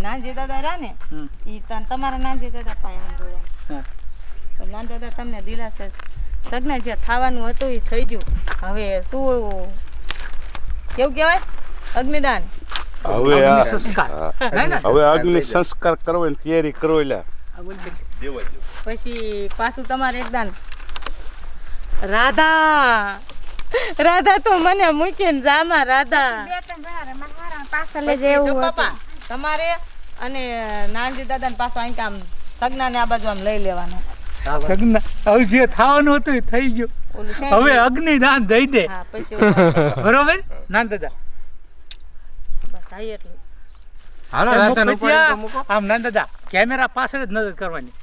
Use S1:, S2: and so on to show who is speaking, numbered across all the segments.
S1: નાનજી દાદા રહ્યા ને ઈ તમારા નાનજી દાદા પાયા જોવા. પણ નાન દાદા તમને દિલાસે સગના જે થવાનું હતું એ થઈ ગયું. હવે શું કેવું કહેવાય અગ્નિદાન.
S2: હવે અગ્નિ સંસ્કાર કરવો ને તૈયારી કરો
S1: પછી પાછું તમારે એકદાન રાધા રાધા તો મને મૂકીને જામાં રાધા પપ્પા તમારે અને નાનજી દાદા ને પાછું અહીં કામ સગના ને આ બાજુ આમ લઈ લેવાનું.
S3: સગના હવે જે થવાનું હતું એ થઈ ગયું. હવે અગ્નિદાન દઈ દે બરોબર નાન દાદા.
S1: બસ આઈ એટલું.
S3: હાલો આમ નાન દાદા કેમેરા પાછળ જ નજર કરવાની.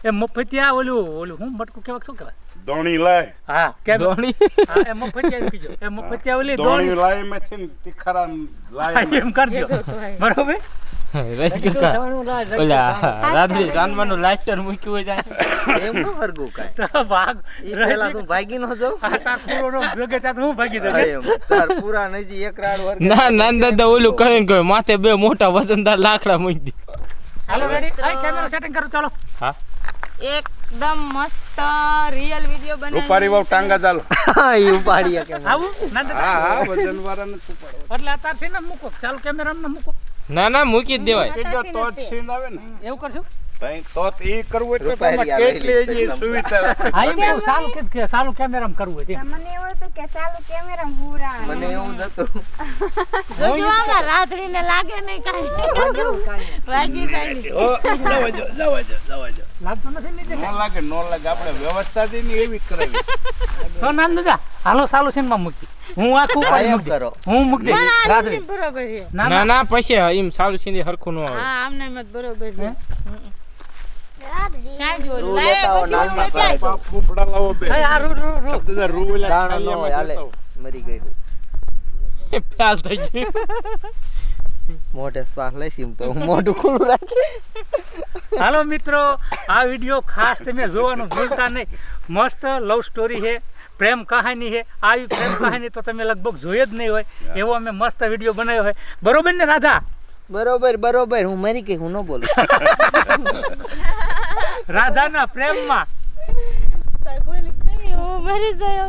S3: એ મફતિયા ઓલું હું મટકું કેવા શું કહેવાય
S2: દોણી લાય.
S3: હા કે દોણી. હા એ મફતિયા કીજો એ મફતિયા ઓલી દોણી
S2: લાય મેથી તીખરા લાય
S3: એમ કરજો બરોબર.
S4: રાત્રે સાનમાનું લાઇટર મૂક્યું હોય જાય એમ નો વર્ગું કાય
S3: ભાગ
S4: પેલા તું ભાગી નો જાવ.
S3: તાર પૂરો જગે તા હું ભાગી દઉં
S4: એમ તાર પૂરા નજી એક રાડ વર્ગ
S5: ના નાન દાદા ઓલું કરીને કે માથે બે મોટા વજનદાર લાકડા મૂકી દે.
S3: હાલો રેડી આ કેમેરા સેટિંગ કરો ચાલો.
S5: હા
S1: એકદમ મસ્ત રિયલ વિડિયો બનાવી.
S2: રૂપારી વાવ ટાંગા ચાલો.
S4: હા ઈ ઉપાડી કે
S3: આવું ના
S2: હા વજન વાળા ને ઉપાડો
S3: એટલે અતાર થી ને મૂકો ચાલો કેમેરા માં મૂકો.
S5: ના ના મૂકી જ દેવાય.
S2: કીજો તો જ સીન આવે ને
S3: એવું કરશું
S2: તઈ તો ઈ કરવું એટલે તમારે કેટલી જે સુવિધા.
S3: હા એમ ચાલુ કે ચાલુ કેમેરામાં કરવું છે.
S6: મને એવું હતું કે ચાલુ કેમેરા પૂરા
S4: મને એવું નતું.
S1: જોવામાં રાત્રિને લાગે નહીં કાઈ વાગી જાય.
S3: લાગતું નથી નીચે
S2: નો લાગે આપણે વ્યવસ્થા થી ની એવી કરાવી.
S3: તો નાન દાદા હાલો ચાલુ છે માં મૂકી હું આખું ઉપર મૂકી
S4: કરો.
S3: હું મૂકી દે રાત્રે
S1: બરોબર છે.
S5: ના ના પછી એમ સાલું સીધી હરખું ન આવે.
S1: હા આમને મત બરોબર છે.
S4: રૂ લેતા આવો નાનમાં કરે તો
S2: ફૂફડા લાવો બે.
S3: આ રૂ
S2: દાદા રૂલા
S4: દાણો નો હોય હાલે મરી ગઈ હું.
S5: ફેલ થઈ ગઈ.
S4: મોઢે શ્વાસ લઈશીમ તો હું મોઢું ખુલ્લું રાખી.
S3: હાલો મિત્રો આ વિડિયો ખાસ તમે જોવાનું ભૂલતા નહીં. મસ્ત લવ સ્ટોરી છે પ્રેમ કહાની છે. આવી પ્રેમ કહાની તો તમે લગભગ જોઈ જ નહીં હોય એવો અમે મસ્ત વિડિયો બનાવ્યો હોય બરોબર ને રાધા.
S4: બરોબર હું મરી ગઈ હું ન બોલું.
S3: રાધાના પ્રેમમાં
S1: મરી જાય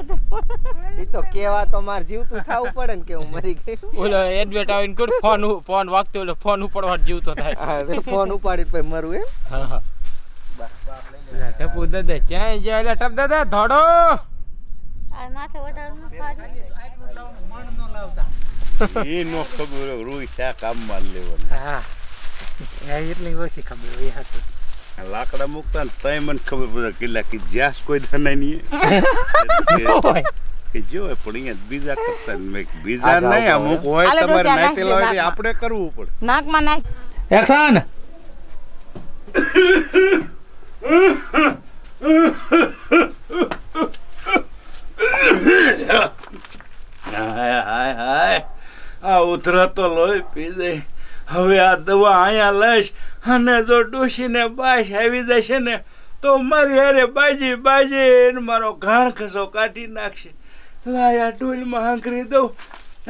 S4: ઈ તો કેવા તો માર જીવતું થાવું પડે ને કે હું મરી ગઈ.
S5: ઓલો એડવર્ટ આવીને કોણ ફોન વાગતો ઓલો ફોન ઉપાડવા જીવતો થાય.
S4: હા ફોન ઉપાડી પછી મરું એમ.
S5: હા હા ટપુ દાદા ક્યાંય જાય એટલે ટપ દાદા ધોડો.
S6: આ માથે વધારનું ખાધી
S3: મણ નો લાવતા.
S2: ઈ નો ખબર રૂઈ શા કામ માં લેવાનું.
S3: હા એટલી ઓછી ખબર હોય હતું.
S2: લાકડા મૂકતા ને તઈ મને ખબર પડે કેટલા કે જ્યાસ કોઈ ધનાય નહીં કે જો પણ અહીંયા બીજા કરતા ને બીજા નહીં અમુક હોય તમારે નાખેલા હોય આપણે કરવું પડે.
S1: નાકમાં નાખ.
S3: એક્શન.
S2: હાય આ ઉધરા તો લોહી પી જાય. હવે આ દવા અહીંયા લઈશ અને જો ડોશીને બાશ આવી જશે ને તો મારી હારે બાજી મારો ઘાણ ખસો કાઢી નાખશે. લાયા ડોલમાં હાંકરી દઉં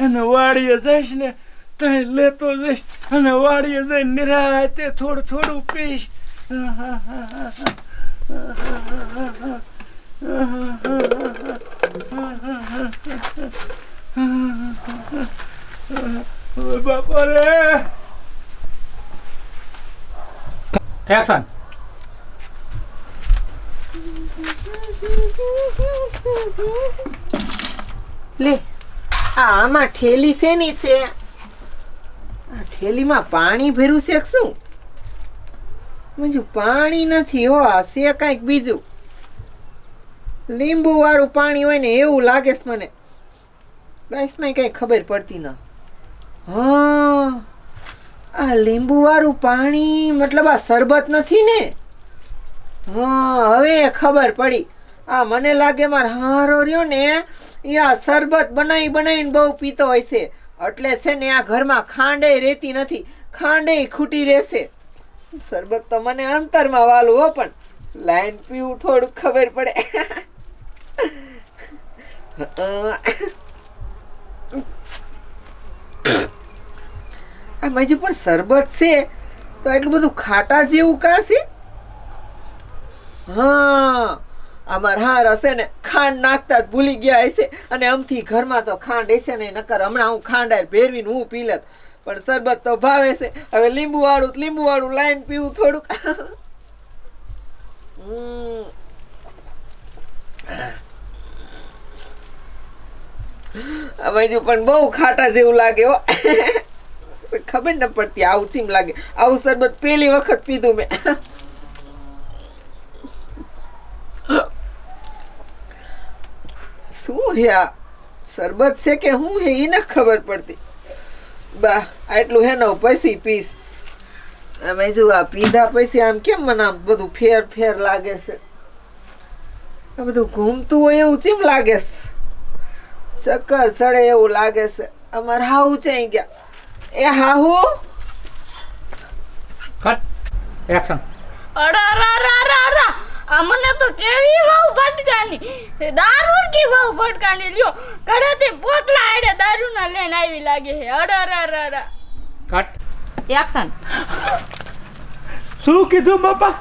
S2: અને વાડીએ જઈશ ને ત્યાં લેતો જઈશ અને વાડીએ જઈને નિરાતે થોડું પીશ. બાપા રે
S3: એક્શન.
S4: લે આમાં ઠેલી શેની છે? આ ઠેલીમાં પાણી ભર્યું છે કે શું? મુજુ પાણી નથી હો, આ છે કાંઈક બીજું. લીંબુ વાળું પાણી હોય ને એવું લાગે છે મને. ગાઈસમાં કઈ ખબર પડતી ન. હા આ લીંબુ વાળું પાણી મતલબ આ શરબત નથી ને? હા હવે ખબર પડી. આ મને લાગે માર હારો રહ્યો ને એ આ શરબત બનાવીને બહુ પીતો હોય છે એટલે છે ને આ ઘરમાં ખાંડે રહેતી નથી, ખાંડે ખૂટી રહેશે. શરબત તો મને અંતરમાં વાલું હો, પણ લાઈન પીવું થોડું ખબર પડે. આ બાજુ પણ શરબત છે તો એટલું બધું ખાટા જેવું કાં છે? હા, અમાર હાર હશે ને ખાંડ નાખતા જ ભૂલી ગયા હશે, અને આમથી ઘરમાં તો ખાંડ હશે ને, નકર હમણાં હું ખાંડ ભેરવીને હું પી લેત. પણ શરબત તો ભાવે છે. હવે લીંબુ વાળું લાઈન પીવું થોડુંક. આ બાજુ પણ બહુ ખાટા જેવું લાગે હો. ખબર ન પડતી આવું ચીમ લાગે. આવું શરબત પહેલી વખત પીધું મેં. શું હે આ શરબત છે કે હું હે એ ન ખબર પડતી. બા આટલું હે ને પછી પીસ. આમ જો આ પીધા પછી આમ કેમ મને આમ બધું ફેર લાગે છે. આ બધું ઘૂમતું હોય એવું ચીમ લાગે છે. ચક્કર ચડે એવું લાગે છે. અમારે હાહુ ચાઈ ગયા. એ હાહુ,
S3: કટ એક્શન.
S6: મને તો કેવી વાવ ભટકાની દારૂ વાવ ભટકાની લ્યો ઘરેથી પોટલા આડે દારૂ ના લઈને આવી લાગે છે.
S3: Cut
S1: action.
S3: શું કીધું બાપા?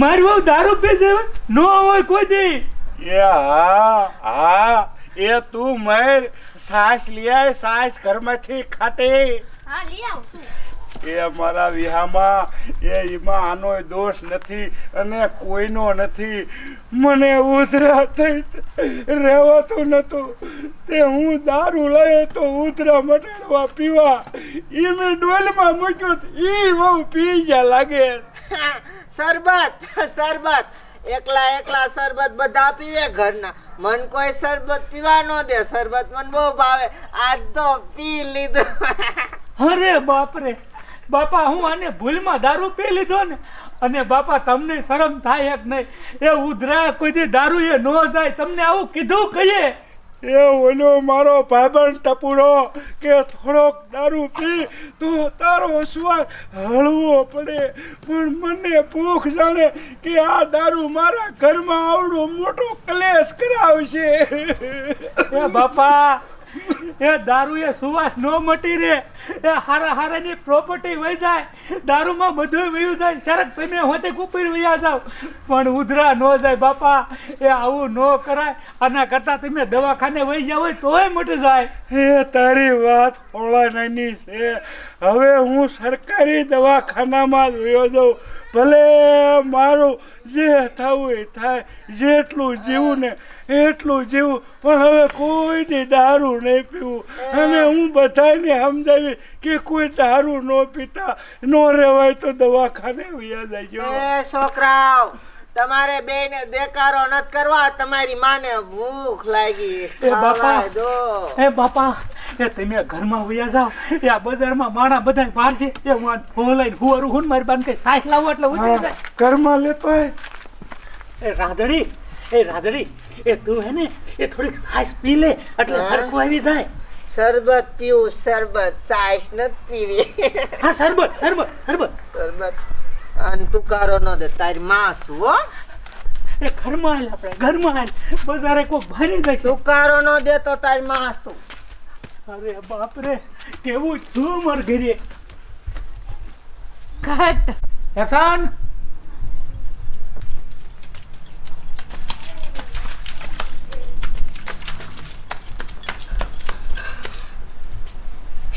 S3: મારી બહુ દારૂ પી જાય નો હોય કોઈ દી.
S2: એ હા એ તું મર સાસ લિયા સાસ ઘરમાંથી ખાતે.
S6: હા લઈ આવશું.
S2: એ અમારા વિહામાં એમાં આનો દોષ નથી અને કોઈનો નથી. મને ઉધરા થઈ રહેવાતું નતું તે હું દારૂ લાયો તો ઉધરા મટાડવા પીવા એ મેં ડોલમાં મૂક્યો એ બહુ પી ગયા લાગે.
S4: શરબત એકલા શરબત બધા પીવે ઘરના. મન કોઈ શરબત પીવા ન દે. શરબત મન બહુ ભાવે. આજ તો પી લીધું.
S3: અરે બાપરે બાપા, હું આને ભૂલમાં દારૂ પી લીધો ને. અને બાપા તમને શરમ થાય કે નહીં? એ ઉધરા કોઈ દારૂ એ ન જાય. તમને આવું કીધું કહીએ?
S2: એ ઓલો મારો ભાઈબંધ ટપુડો કે થોડોક દારૂ પી તો તારો સ્વાદ હળવો પડે, પણ મને ભૂખ જાણે કે આ દારૂ મારા ઘરમાં આવડો મોટો ક્લેશ કરાવશે.
S3: એ બાપા, એ દારૂ એ સુવાસ નો મટી રે. એ હારાની પ્રોપર્ટી વહી જાય. દારૂમાં બધું વયું જાય. શરત તમે હોતે કુપીર વયા જાવ પણ ઉધરા ન જાય બાપા. એ આવું ન કરાય. આના કરતા તમે દવાખાને વહી જાવ હોય તોય મટી જાય.
S2: એ તારી વાત થોડા નાની છે. હવે હું સરકારી દવાખાનામાં જ વયો જાઉં. ભલે મારું જે થવું એ થાય. જેટલું જીવું ને એટલું જીવું, પણ હવે કોઈ દી દારૂ નહીં પીવું. અને હું બધાને સમજાવી કે કોઈ દારૂ ન પીતા ન રહેવાય તો દવાખાને વયા જજો.
S4: એ છોકરાઓ, તમારે બેને દેકારો નત કરવા. તમારી માને ભૂખ લાગી.
S3: એ બાપા,
S4: દો.
S3: એ બાપા, એ તમે ઘરમાં વયા જાઓ. એ આ બજારમાં માણા બધા બહાર છે. એ હું ફોલાઈને હુવારું હું મારી બાન કઈ સાસ લાવો એટલે ઉતરી જાય.
S2: ઘરમાં લેતો હોય.
S3: એ રાધડી, એ તું હે ને એ થોડીક સાસ પી લે એટલે હરખું આવી જાય.
S4: શરબત પીવું. શરબત સાઈસ નથી પીવી.
S3: હા, શરબત.
S4: શરબત અને તુકારો ન દે. તારી માં શું હો?
S3: એ ઘરમાં હાલ, આપણે ઘરમાં હાલ. બજારે કોઈ ભારી જશે.
S4: તુકારો ન દે તો તારી માં શું?
S3: અરે બાપ રે, કેવું છું માર ઘરે.
S1: કટ.
S3: એક્શન.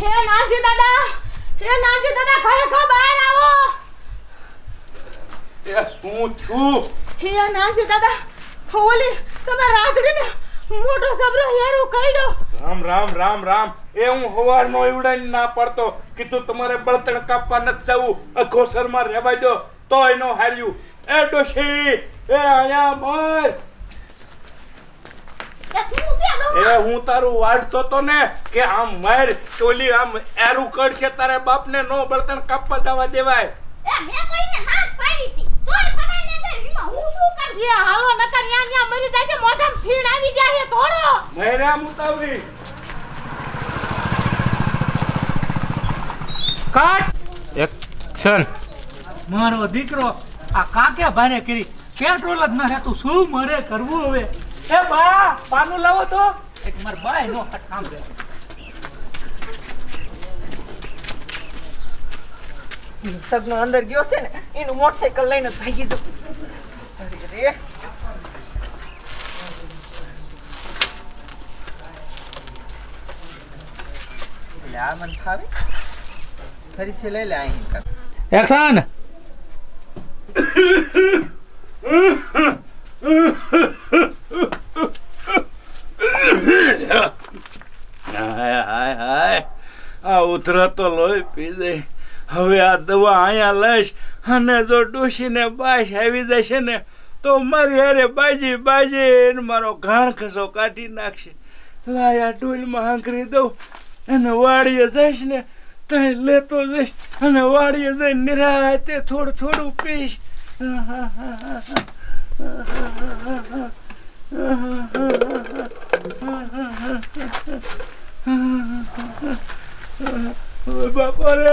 S1: હે નાજી દાદા, ઘરે બહાર આવો.
S2: એ શું છું?
S1: હે નાજી દાદા, ઓલી તમે રાજડીને મોટો સબરો હેરો કઈડો.
S2: રામ. એ હું હવારનો એવડાઈને ના પડતો. કીધું તમારે બળતણ કાપવા નથી જવું. અઘોસરમાં રહેવા દો તોય નો હાર્યું. એ ડોશી, એ આયા મર. એ હું તારું વાડતો તો ને કે આમ મર. ટોલી આમ એરું કડ છે તારે બાપને નો બળતણ કાપવા જવા દેવાય.
S6: મેં કોઈને ના પાડી હતી. તોય પડાઈને ગઈ. એમાં હું શું કરું?
S1: એ હાલો નકર ન્યા મરી જશે. મોઢામાં ફીણ આવી જાય થોડો.
S2: મહેરા મુતાવરી.
S3: કાટ.
S5: એક્શન.
S3: મારો દીકરો આ કાકે ભારે કરી પેટ્રોલ જ ના રહેતું. શું મારે કરવું હવે? એ બા, પાનું લાવો તો. એક માર બાય નો કામ રહે.
S4: સગનો અંદર ગયો છે ને એનું મોટરસાઇકલ લઈને જ ભાગી જતો. અરે રે એટલે આ મને ફાવે ફરીથી લઈ લે અહીં
S3: એક્શન
S2: હાય હાય હાય આ ઉતરાતો લોહી પી દે. હવે આ દવા અહીંયા લઈશ અને જો ડોશીને બાશ આવી જશે ને તો મારી હારે બાજી બાજી મારો ઘાણ ખસો કાઢી નાખશે. લાયા ડોલમાં હાંકરી દઉં અને વાડીએ જઈશ ને ત્યાં લેતો જઈશ અને વાડીએ જઈને નિરાતે થોડું થોડું પીશ. બાપા રે